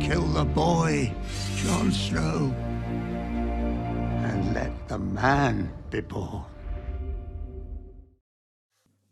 Kill the boy, Jon Snow, and let the man be born.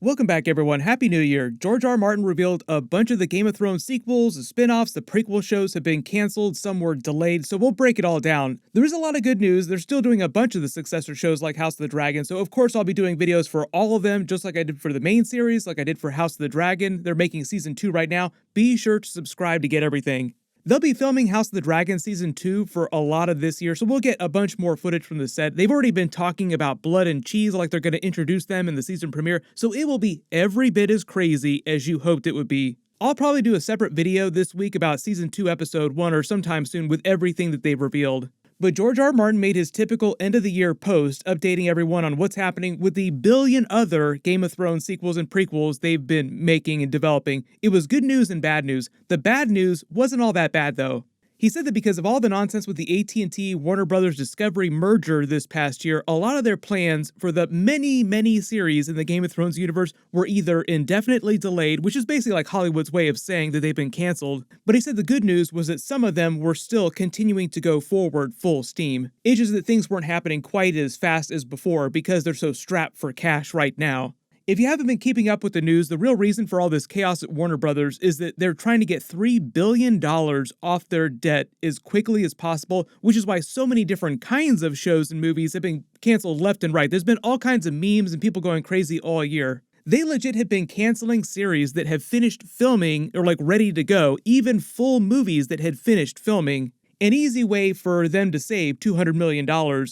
Welcome back, everyone. Happy New Year. George R. R. Martin revealed a bunch of the Game of Thrones sequels, the spin-offs, the prequel shows have been canceled, some were delayed, so we'll break it all down. There is a lot of good news. They're still doing a bunch of the successor shows like House of the Dragon, so of course I'll be doing videos for all of them, just like I did for the main series, like I did for House of the Dragon. They're making Season 2 right now. Be sure to subscribe to get everything. They'll be filming House of the Dragon Season 2 for a lot of this year, so we'll get a bunch more footage from the set. They've already been talking about Blood and Cheese, like they're going to introduce them in the season premiere, so it will be every bit as crazy as you hoped it would be. I'll probably do a separate video this week about Season 2 Episode 1 or sometime soon with everything that they've revealed. But George R. R. Martin made his typical end-of-the-year post updating everyone on what's happening with the billion other Game of Thrones sequels and prequels they've been making and developing. It was good news and bad news. The bad news wasn't all that bad, though. He said that because of all the nonsense with the AT&T Warner Brothers Discovery merger this past year, a lot of their plans for the many series in the Game of Thrones universe were either indefinitely delayed, which is basically like Hollywood's way of saying that they've been canceled, but he said the good news was that some of them were still continuing to go forward full steam. It's just that things weren't happening quite as fast as before because they're so strapped for cash right now. If you haven't been keeping up with the news, the real reason for all this chaos at Warner Brothers is that they're trying to get $3 billion off their debt as quickly as possible, which is why so many different kinds of shows and movies have been canceled left and right. There's been all kinds of memes and people going crazy all year. They legit have been canceling series that have finished filming or like ready to go, even full movies that had finished filming. An easy way for them to save $200 million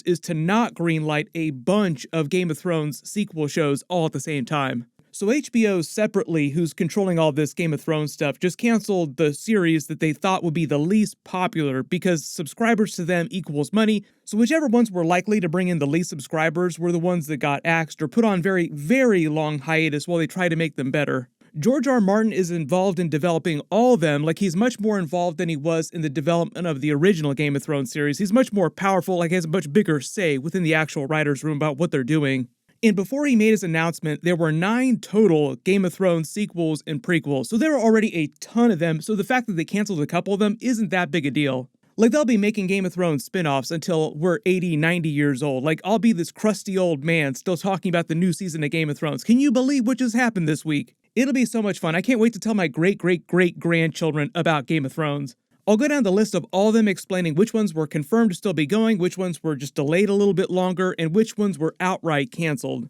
is to not greenlight a bunch of Game of Thrones sequel shows all at the same time. So HBO separately, who's controlling all this Game of Thrones stuff, just canceled the series that they thought would be the least popular because subscribers to them equals money, so whichever ones were likely to bring in the least subscribers were the ones that got axed or put on very long hiatus while they tried to make them better. George R. R. Martin is involved in developing all of them, like he's much more involved than he was in the development of the original Game of Thrones series. He's much more powerful, like he has a much bigger say within the actual writer's room about what they're doing. And before he made his announcement, there were 9 total Game of Thrones sequels and prequels, so there were already a ton of them, so the fact that they canceled a couple of them isn't that big a deal. Like, they'll be making Game of Thrones spin-offs until we're 80, 90 years old. Like, I'll be this crusty old man still talking about the new season of Game of Thrones. Can you believe what just happened this week? It'll be so much fun. I can't wait to tell my great-grandchildren about Game of Thrones. I'll go down the list of all of them explaining which ones were confirmed to still be going, which ones were just delayed a little bit longer, and which ones were outright canceled.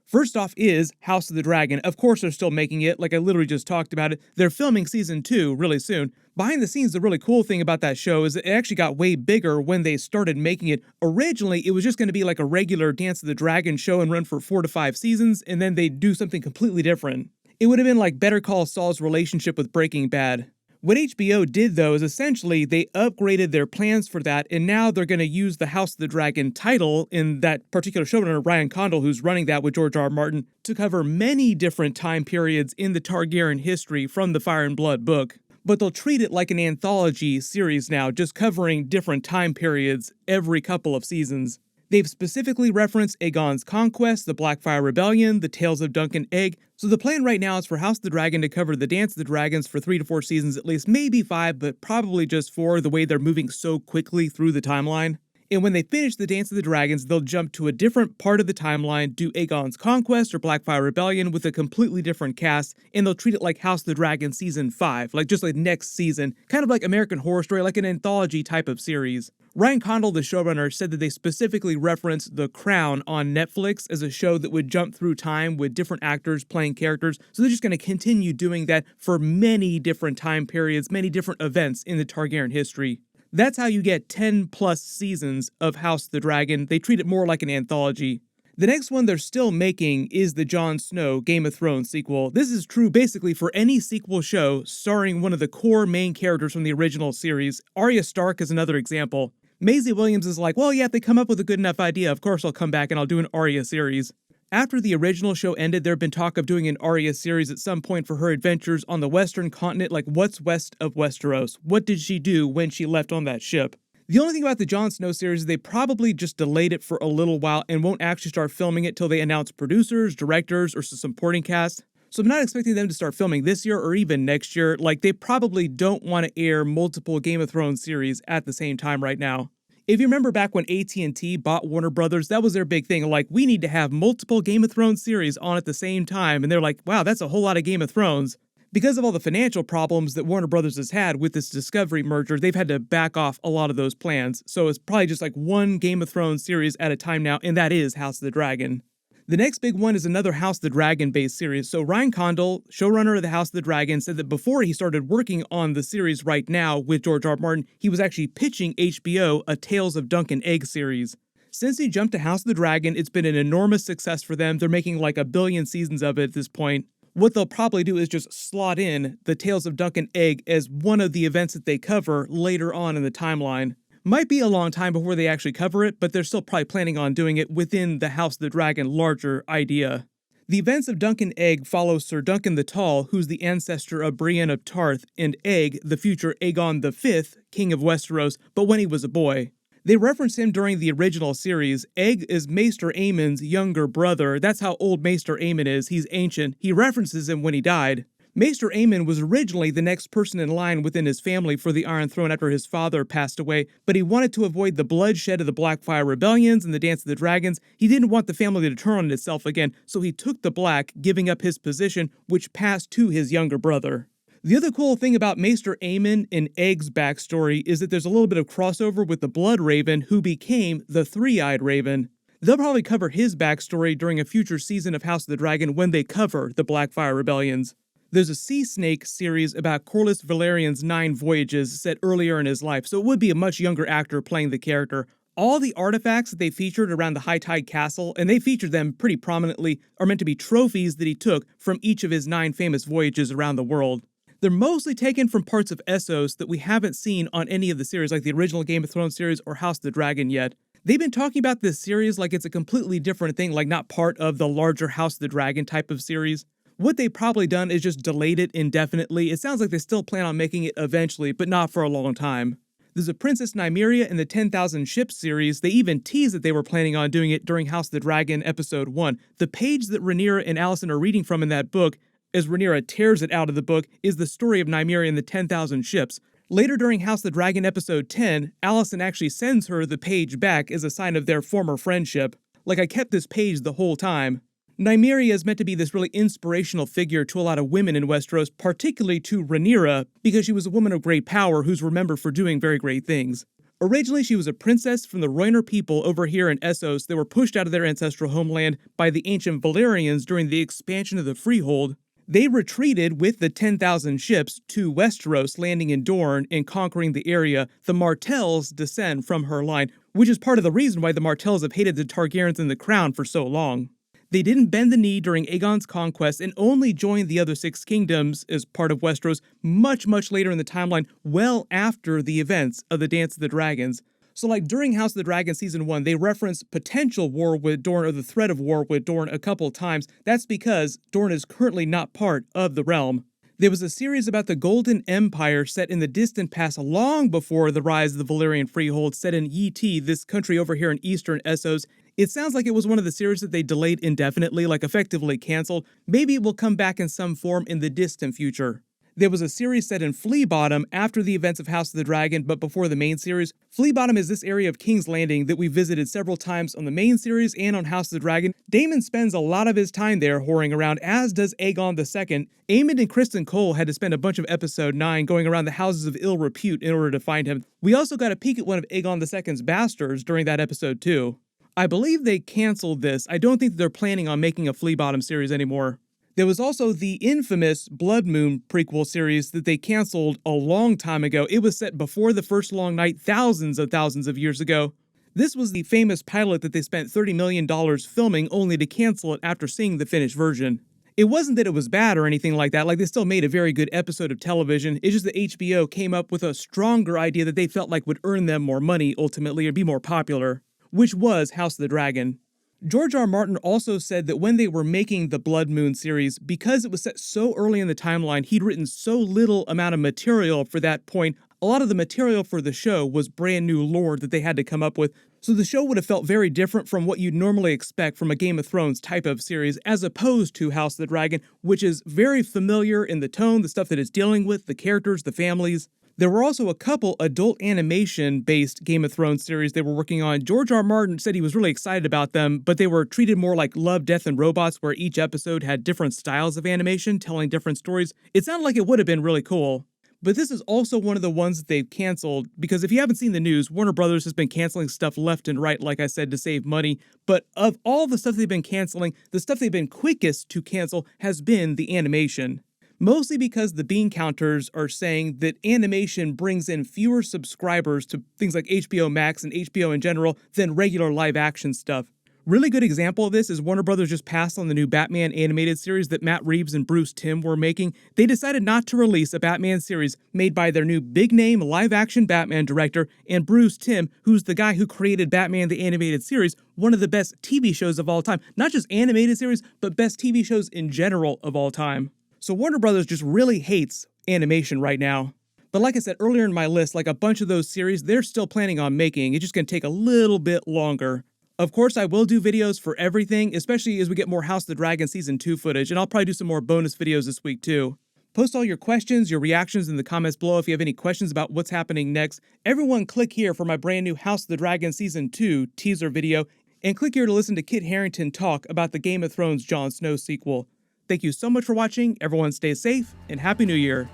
First off is House of the Dragon. Of course they're still making it, like I literally just talked about it. They're filming Season 2 really soon. Behind the scenes, the really cool thing about that show is it actually got way bigger when they started making it. Originally, it was just going to be like a regular Dance of the Dragon show and run for 4 to 5 seasons, and then they'd do something completely different. It would have been like Better Call Saul's relationship with Breaking Bad. What HBO did, though, is essentially they upgraded their plans for that, and now they're going to use the House of the Dragon title in that particular showrunner, Ryan Condal, who's running that with George R. R. Martin, to cover many different time periods in the Targaryen history from the Fire and Blood book. But they'll treat it like an anthology series now, just covering different time periods every couple of seasons. They've specifically referenced Aegon's Conquest, the Blackfire Rebellion, the Tales of Dunk and Egg, so the plan right now is for House of the Dragon to cover the Dance of the Dragons for 3 to 4 seasons at least, maybe 5, but probably just 4 the way they're moving so quickly through the timeline. And when they finish the Dance of the Dragons, they'll jump to a different part of the timeline, do Aegon's Conquest or Blackfire Rebellion with a completely different cast, and they'll treat it like House of the Dragon Season 5, like just like next season, kind of like American Horror Story, like an anthology type of series. Ryan Condal, the showrunner, said that they specifically referenced The Crown on Netflix as a show that would jump through time with different actors playing characters, so they're just going to continue doing that for many different time periods, many different events in the Targaryen history. That's how you get 10 plus seasons of House of the Dragon. They treat it more like an anthology. The next one they're still making is the Jon Snow Game of Thrones sequel. This is true basically for any sequel show starring one of the core main characters from the original series. Arya Stark is another example. Maisie Williams is like, well, yeah, if they come up with a good enough idea, of course I'll come back and I'll do an Arya series. After the original show ended, there had been talk of doing an Arya series at some point for her adventures on the western continent, like what's west of Westeros? What did she do when she left on that ship? The only thing about the Jon Snow series is they probably just delayed it for a little while and won't actually start filming it till they announce producers, directors, or some supporting cast. So I'm not expecting them to start filming this year or even next year. Like, they probably don't want to air multiple Game of Thrones series at the same time right now. If you remember back when AT&T bought Warner Brothers, that was their big thing. Like, we need to have multiple Game of Thrones series on at the same time. And they're like, wow, that's a whole lot of Game of Thrones. Because of all the financial problems that Warner Brothers has had with this Discovery merger, they've had to back off a lot of those plans. So it's probably just like one Game of Thrones series at a time now, and that is House of the Dragon. The next big one is another House of the Dragon based series. So Ryan Condal, showrunner of the House of the Dragon, said that before he started working on the series right now with George R. R. Martin, he was actually pitching HBO a Tales of Dunk and Egg series. Since he jumped to House of the Dragon, it's been an enormous success for them. They're making like 1 billion seasons of it at this point. What they'll probably do is just slot in the Tales of Dunk and Egg as one of the events that they cover later on in the timeline. Might be a long time before they actually cover it, but they're still probably planning on doing it within the House of the Dragon larger idea. The events of Dunk and Egg follow Sir Duncan the Tall, who's the ancestor of Brienne of Tarth, and Egg, the future Aegon V, King of Westeros, but when he was a boy. They reference him during the original series. Egg is Maester Aemon's younger brother. That's how old Maester Aemon is. He's ancient. He references him when he died. Maester Aemon was originally the next person in line within his family for the Iron Throne after his father passed away, but he wanted to avoid the bloodshed of the Blackfire Rebellions and the Dance of the Dragons. He didn't want the family to turn on itself again, so he took the Black, giving up his position, which passed to his younger brother. The other cool thing about Maester Aemon and Egg's backstory is that there's a little bit of crossover with the Blood Raven, who became the Three-Eyed Raven. They'll probably cover his backstory during a future season of House of the Dragon when they cover the Blackfire Rebellions. There's a Sea Snake series about Corlys Velarion's 9 voyages set earlier in his life, so it would be a much younger actor playing the character. All the artifacts that they featured around the High Tide Castle, and they featured them pretty prominently, are meant to be trophies that he took from each of his 9 famous voyages around the world. They're mostly taken from parts of Essos that we haven't seen on any of the series, like the original Game of Thrones series or House of the Dragon yet. They've been talking about this series like it's a completely different thing, like not part of the larger House of the Dragon type of series. What they've probably done is just delayed it indefinitely. It sounds like they still plan on making it eventually, but not for a long time. There's a Princess Nymeria in the 10,000 Ships series. They even teased that they were planning on doing it during House of the Dragon Episode 1. The page that Rhaenyra and Alicent are reading from in that book, as Rhaenyra tears it out of the book, is the story of Nymeria and the 10,000 Ships. Later during House of the Dragon Episode 10, Alicent actually sends her the page back as a sign of their former friendship. Like, I kept this page the whole time. Nymeria is meant to be this really inspirational figure to a lot of women in Westeros, particularly to Rhaenyra, because she was a woman of great power who's remembered for doing very great things. Originally, she was a princess from the Rhoynar people over here in Essos that were pushed out of their ancestral homeland by the ancient Valyrians during the expansion of the Freehold. They retreated with the 10,000 ships to Westeros, landing in Dorne and conquering the area. The Martells descend from her line, which is part of the reason why the Martells have hated the Targaryens and the Crown for so long. They didn't bend the knee during Aegon's conquest and only joined the other 6 kingdoms as part of Westeros much later in the timeline, well after the events of the Dance of the Dragons. So like during House of the Dragon Season 1, they reference potential war with Dorne or the threat of war with Dorne a couple times. That's because Dorne is currently not part of the realm. There was a series about the Golden Empire set in the distant past long before the rise of the Valyrian Freehold set in Yi Ti, this country over here in eastern Essos. It sounds like it was one of the series that they delayed indefinitely, like effectively canceled. Maybe it will come back in some form in the distant future. There was a series set in Flea Bottom after the events of House of the Dragon, but before the main series. Flea Bottom is this area of King's Landing that we visited several times on the main series and on House of the Dragon. Daemon spends a lot of his time there whoring around, as does Aegon II. Aemond and Criston Cole had to spend a bunch of Episode 9 going around the houses of ill repute in order to find him. We also got a peek at one of Aegon II's bastards during that episode too. I believe they canceled this. I don't think they're planning on making a Flea Bottom series anymore. There was also the infamous Blood Moon prequel series that they canceled a long time ago. It was set before the First Long Night thousands of years ago. This was the famous pilot that they spent $30 million filming only to cancel it after seeing the finished version. It wasn't that it was bad or anything like that, like they still made a very good episode of television. It's just that HBO came up with a stronger idea that they felt like would earn them more money ultimately or be more popular, which was House of the Dragon. George R. R. Martin also said that when they were making the Blood Moon series, because it was set so early in the timeline, he'd written so little amount of material for that point, a lot of the material for the show was brand new lore that they had to come up with, so the show would have felt very different from what you'd normally expect from a Game of Thrones type of series, as opposed to House of the Dragon, which is very familiar in the tone, the stuff that it's dealing with, the characters, the families. There were also a couple adult animation-based Game of Thrones series they were working on. George R. R. Martin said he was really excited about them, but they were treated more like Love, Death, and Robots, where each episode had different styles of animation telling different stories. It sounded like it would have been really cool. But this is also one of the ones that they've canceled, because if you haven't seen the news, Warner Brothers has been canceling stuff left and right, like I said, to save money. But of all the stuff they've been canceling, the stuff they've been quickest to cancel has been the animation. Mostly because the bean counters are saying that animation brings in fewer subscribers to things like HBO Max and HBO in general than regular live action stuff. Really good example of this is Warner Brothers just passed on the new Batman animated series that Matt Reeves and Bruce Timm were making. They decided not to release a Batman series made by their new big-name live-action Batman director and Bruce Timm, who's the guy who created Batman the Animated Series, one of the best TV shows of all time. Not just animated series, but best TV shows in general of all time. So Warner Brothers just really hates animation right now. But like I said earlier in my list, like a bunch of those series, they're still planning on making. It's just going to take a little bit longer. Of course, I will do videos for everything, especially as we get more House of the Dragon Season 2 footage, and I'll probably do some more bonus videos this week too. Post all your questions, your reactions in the comments below if you have any questions about what's happening next. Everyone click here for my brand new House of the Dragon Season 2 teaser video, and click here to listen to Kit Harington talk about the Game of Thrones Jon Snow sequel. Thank you so much for watching, everyone stay safe, and Happy New Year!